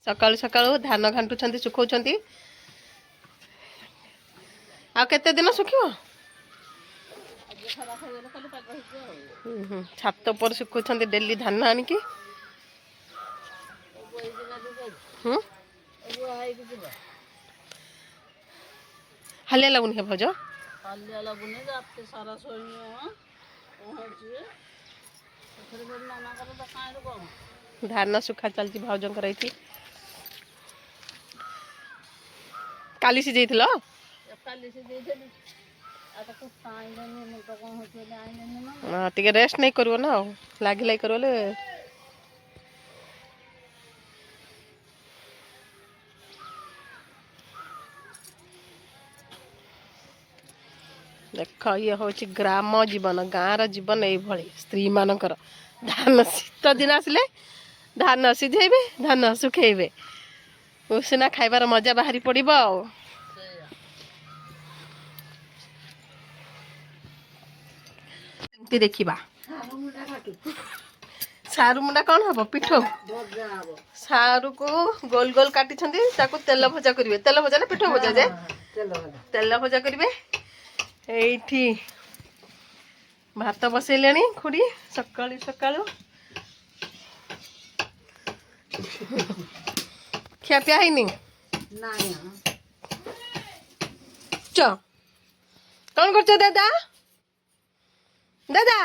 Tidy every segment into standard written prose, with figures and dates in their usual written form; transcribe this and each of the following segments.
सकाळू सकाळू धान घांटुंट सुखाऊं आ केते दिन सुखिब छात पर सुखाऊं डेली धान आनिकी हालिया लगुनि हे भज हालिया लगुनि रात सारा धान सुखा चलती भाउजंकर एठी काली सिझेइथिलो टिके रेस्ट नहीं करिवो ना लागी लाई करले देख ये हूँ ग्राम जीवन गाँव जीवन ये स्त्री मानकर धान शीत दिन आसिले धान सिझेबे धान सुखेबे उसिना खाइबार मजा बाहरी पड़िबो एमती देखिबा सारू मुंडा कौन हम पिठो सारू को गोल गोल काटी तेल भजा करेंगे तेल भजा ना पिठो भजा जाए तेल भजा करेंगे एठी भात बसैले खुड़ी सकाळू सकाळू खिया पिया है च कौन कर दादा दादा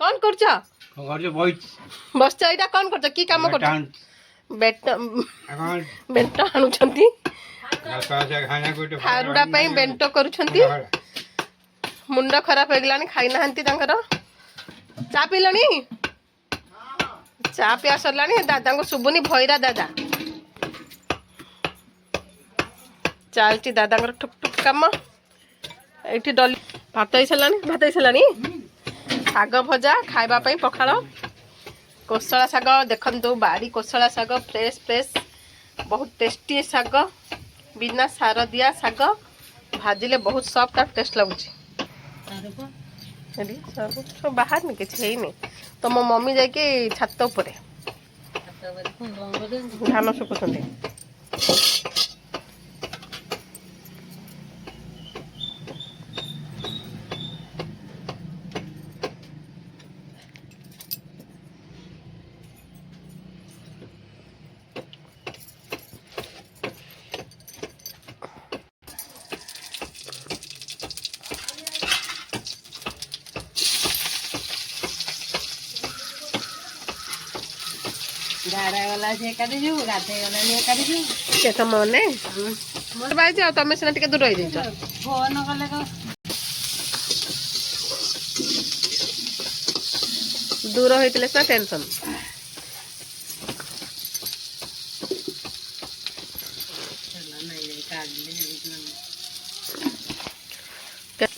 कौन कर बस एटा कौन कर की काम कर बेट बेंट आणुछंती हारुडा पई बेंट करूछंती मुंड खराब हो गलानी खाई नाहंती तांकर चा पीलनी चा पिया सरलानी दादा को सुबुनी भैरा दादा चलती दादा ठुक ठुक कम ये डली भात ही सारानी शाग भजा खावाई पखाड़ कोसला शाग देखु बाड़ी कोसला शाग फ्रेश फ्रेश बहुत टेस्टी शाग बिना सार दिया शाग भाजिले बहुत सॉफ्ट और टेस्ट लगुच बाहर नहीं किसी तो मो मम्मी जाकि छात उपर धान सुखुं झाड़ा वाला से काटी जो गाते वाला ने काटी जो के तो मने मोर बाई जाओ तमे सिना टिके दूर रहि जइछ फोन कले को दूर होइतले सा टेंशन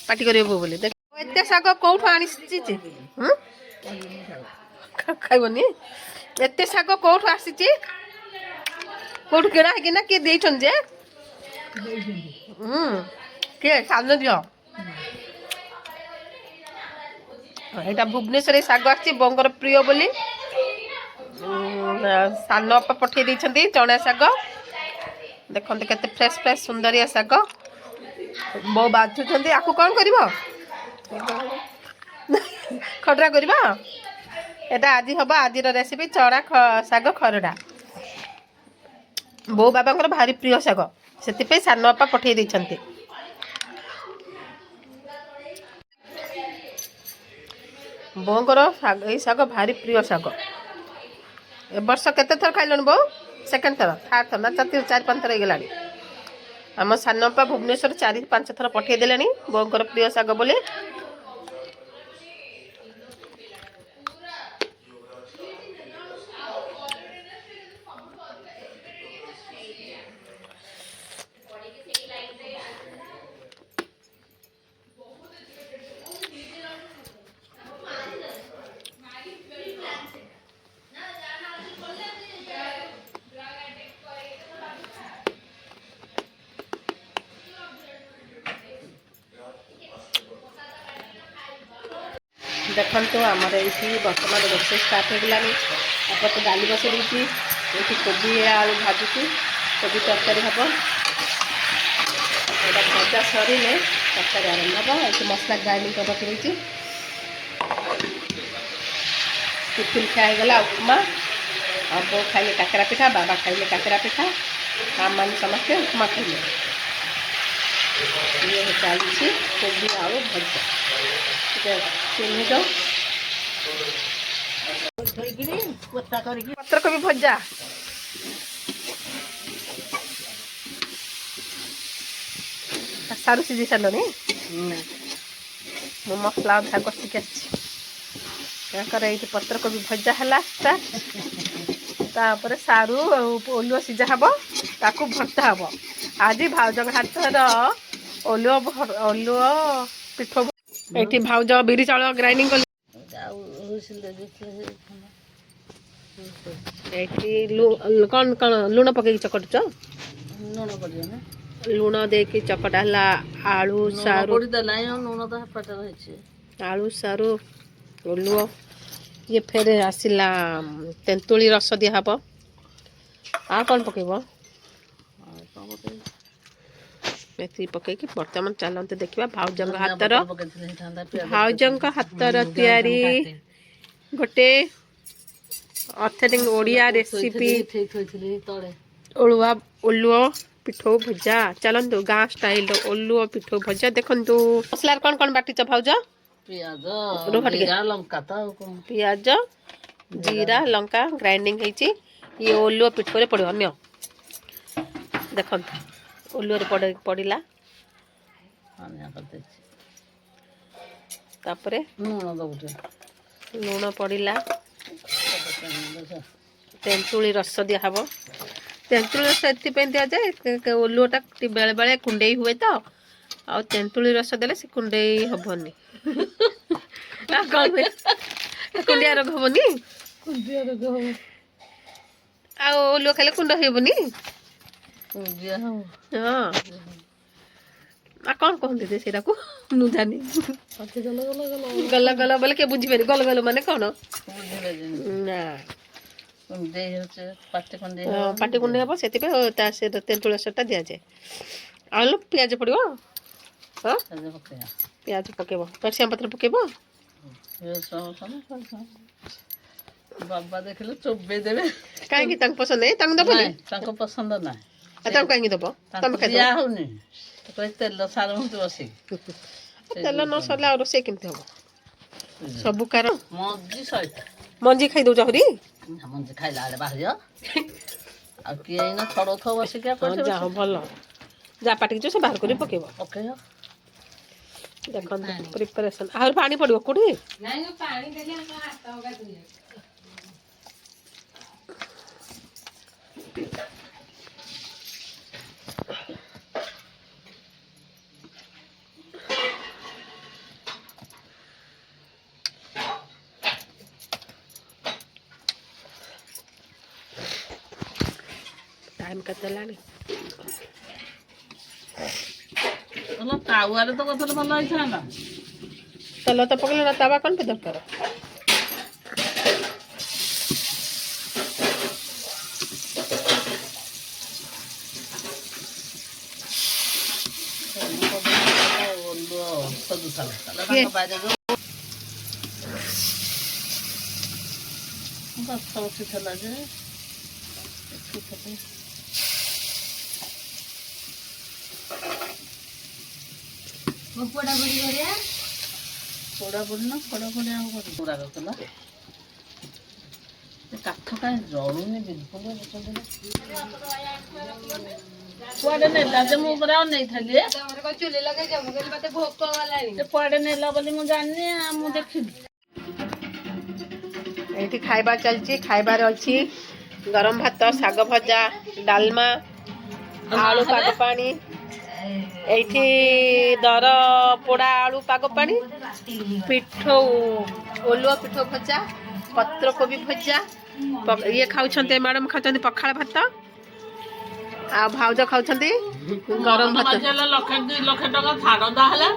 पार्टी करियो बोली देख एते साग कोठो आनी सिची खाइबनी एते साग कोठो आसीची कोठो केना है कि ना के देइछन जे के सामने दियो एटा भुवनेश्वर साग आसी बंगर प्रिय बोली सान अपा पठे देइछंती चणा साग देखते केते फ्रेश फ्रेश सुंदरिया साग बो बाछुछंती आकु कोन करिवो खडरा करिवो एटा आज हम आज रेसिपी चणा शाग खरड़ा बो बाबा भारी प्रिय शाग से सान बापा पठे देइछंती बोंगर शाग भारी प्रिय शाग ए वर्ष केते थर खाइलन बो सेकंड थर थर्ड थर ना चार पांच थर गला आम सान बापा भुवनेश्वर 4-5 थर पठे देले बोंगर प्रिय शाग बोले देखु आमर ये बर्तमान रोषे स्टार्ट हो गलानी आप तो डाली बसई ଏଠି କୋବି ଆଳୁ ଭାଜୁଛି, କୋବି ତରକାରୀ ହେବ। ଏଇଟା ଭଜା ସରିଲେ ତରକାରୀ ଆରମ୍ଭ ହେବ। ଏଠି ମସଲା ଗ୍ରାଇଣ୍ଡିଙ୍ଗ କରି ରଖିଦେଇଛି। ଟିଫିନ୍ ଖିଆ ହେଇଗଲା ଉପମା। ଆଉ ବୋଉ ଖାଇଲେ କାକରା ପିଠା, ବାବା ଖାଇଲେ କାକରା ପିଠା, ଆମମାନେ ସମସ୍ତେ ଉପମା ଖାଇଲେ। ଇଏ ଚାଲିଛି କୋବି ଆଳୁ ଭଜା। ଚିହ୍ନି ଦଉ ପତ୍ରକୋବି ଭଜା। ସାରୁ ସିଝି ସାରିଲଣି? ମୁଁ ମସଲା ଅଧା କଷିକି ଆସିଛି। ତାଙ୍କର ଏଇଠି ପତ୍ରକୋବି ଭଜା ହେଲା ଷ୍ଟାର୍ଟ। ତାପରେ ସାରୁ ଆଉ ଓଲୁଅ ସିଝା ହେବ, ତାକୁ ଭର୍ତ୍ତା ହେବ। ଆଜି ଭାଉଜଙ୍କ ହାତର ଓଲୁଅ ପିଠଉ। ଏଇଠି ଭାଉଜ ବିରି ଚାଉଳ ଗ୍ରାଇଣ୍ଡିଙ୍ଗ କଲେ। ଏଇଠି କ'ଣ କ'ଣ ଲୁଣ ପକେଇକି ଚକଟୁଛ? ଲୁଣ ପଡ଼ିବ ନା, ଲୁଣ ଦେଇକି ଚକଟା ହେଲା ଆଳୁ ସାରୁ। ଲୁଣ ତ ହାପାଟା ରହିଛି। ଆଳୁ ସାରୁ ଓଲୁଅ। ଇଏ ଫେରେ ଆସିଲା ତେନ୍ତୁଳି ରସ ଦିଆହେବ। ଆଉ କ'ଣ ପକେଇବ? ଏତିକି ପକେଇକି ବର୍ତ୍ତମାନ ଚାଲନ୍ତୁ ଦେଖିବା ଭାଉଜଙ୍କ ହାତର ତିଆରି ଗୋଟେ ଅଥେଣ୍ଟିକ ଓଡ଼ିଆ ରେସିପି ଓଲୁଅ ପିଠଉ ଭଜା। ଚାଲନ୍ତୁ ଗାଁ ଷ୍ଟାଇଲର ଓଲୁଅ ପିଠଉ ଭଜା ଦେଖନ୍ତୁ। ମସଲାରେ କ'ଣ କ'ଣ ବାଟିଛ ଭାଉଜ? ପିଆଜ ଜିରା ଲଙ୍କା ଗ୍ରାଇଣ୍ଡିଙ୍ଗ ହେଇଛି। ଇଏ ଓଲୁଅ ପିଠଉରେ ପଡ଼ିବ। ଅନ୍ୟ ଦେଖନ୍ତୁ ଓଲୁଅରେ ପଡ଼ିଲା। ତାପରେ ଲୁଣ ପଡ଼ିଲା। ତେନ୍ତୁଳି ରସ ଦିଆହେବ। ତେନ୍ତୁଳି ରସ ଏଥିପାଇଁ ଦିଆଯାଏ, ଓଲୁଅଟା ବେଳେ ବେଳେ କୁଣ୍ଡେଇ ହୁଏ ତ, ଆଉ ତେନ୍ତୁଳି ରସ ଦେଲେ ସେ କୁଣ୍ଡେଇ ହବନି। କ'ଣ ହୁଏ? କୁଣ୍ଡିଆ ରୋଗ ହବନି? ଆଉ ଓଲୁଅ ଖାଇଲେ କୁଣ୍ଡ ହେବନି? ହଁ। ଆଉ କ'ଣ କହନ୍ତି ଯେ ସେଇଟାକୁ? ମୁଁ ଜାଣି ଗଲ ଗଲ ବୋଲେ କିଏ ବୁଝିପାରି? ଗଲ ଗଲ ମାନେ କ'ଣ? ନା ପାଟି କୁଣ୍ଡେଇ ହବ, ସେଥିପାଇଁ ତା ସେ ତେନ୍ତୁଳି ରସଟା ଦିଆଯାଏ। ଆଉ ପିଆଜ ପଡ଼ିବ। ହଁ ପିଆଜ ପକେଇବ, ଭେରସୁଙ୍ଗା ପତ୍ର ପକେଇବ। ବାବା ଦେଖିଲେ ଚୋବେଇ ଦେବେ। କାହିଁକି? ତାଙ୍କୁ ପସନ୍ଦ ନାହିଁ, ତାଙ୍କୁ ଦବନି? ତାଙ୍କ ପସନ୍ଦ ନାହିଁ। ତାଙ୍କୁ କାହିଁକି ଦବ? ତମେ ଖାଇଦବ। ହଉନି ତେଲ ସାର ହଉଛି ବସିକି। ତେଲ ନ ସରିଲେ ଆଉ ରୋଷେଇ କେମିତି ହବ? ସବୁ କାର ମଞ୍ଜି ସହିତ ମଞ୍ଜି ଖାଇ ଦଉଛ ଆହୁରି? ମଞ୍ଜି ଖାଇଲା ବେଳେ ବାହାରିବ। ଆଉ କିଏ ଏଇନା ଛଡଉଥିବ ବସିକି। ଯାହା ହଉ ଭଲ। ଯାହା ପାଟିକି ସେ ବାହାର କରି ପକେଇବ। ଦେଖନ୍ତୁ ପ୍ରିପାରେସନ୍। ଆହୁରି ପାଣି ପଡ଼ିବ କୋଉଠି? ଟାଇମ୍ କେତେ ହେଲାଣି? ତାୱାରେ ତ କଥା ଭଲ ହେଇଥାନ୍ତା। ତେଲ ତ ପକେଇଲେ ନା, ତାୱା କ'ଣ ଦରକାର? କାଠ କାହିଁ ଜଳୁନି ବିଲକୁଲ। କୁଆଡେ ନେଲା ଯେ ମୁଁ ପୁରା ଅନେଇଥିଲି। କୁଆଡେ ନେଲା ବୋଲି ମୁଁ ଜାଣିନି। ମୁଁ ଦେଖିଲି ଏଇଠି ଖାଇବା ଚାଲିଛି। ଖାଇବାରେ ଅଛି ଗରମ ଭାତ, ଶାଗ ଭଜା, ଡାଲମା, ଆଳୁ ପାଗ ପାଣି। ଏଇଠି ଦର ପୋଡ଼ା ଆଳୁ ପାଗ ପାଣି, ପିଠଉ ଓଲୁଅ ପିଠଉ ଭଜା, ପତ୍ରକୋବି ଭଜା। ଇଏ ଖାଉଛନ୍ତି, ମ୍ୟାଡ଼ାମ ଖାଉଛନ୍ତି ପଖାଳ ଭାତ, ଆଉ ଭାଉଜ ଖାଉଛନ୍ତି ଗରମ ଭାତ। ଲକ୍ଷେ 2 ଲକ୍ଷ ଟଙ୍କା ଛାଡ଼ ହେଲା।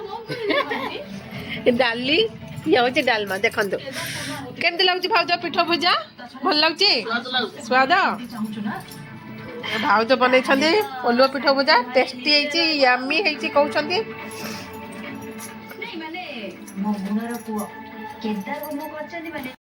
ଡାଲି, ଇଏ ହଉଛି ଡାଲମା ଦେଖନ୍ତୁ କେମିତି ଲାଗୁଛି ଭାଉଜ ପିଠ ଭଜା ଭଲ ଲାଗୁଛି ସ୍ୱାଦ ଭାଉଜ ବନେଇଛନ୍ତି ଓଲୁଅ ପିଠ ଭଜା ଟେଷ୍ଟି ହେଇଛି ୟାମି ହେଇଛି କହୁଛନ୍ତି ମାନେ ମୋ ଗୁଣର ପୁଅ କେଦାର ହୋମ କରିଛନ୍ତି ମାନେ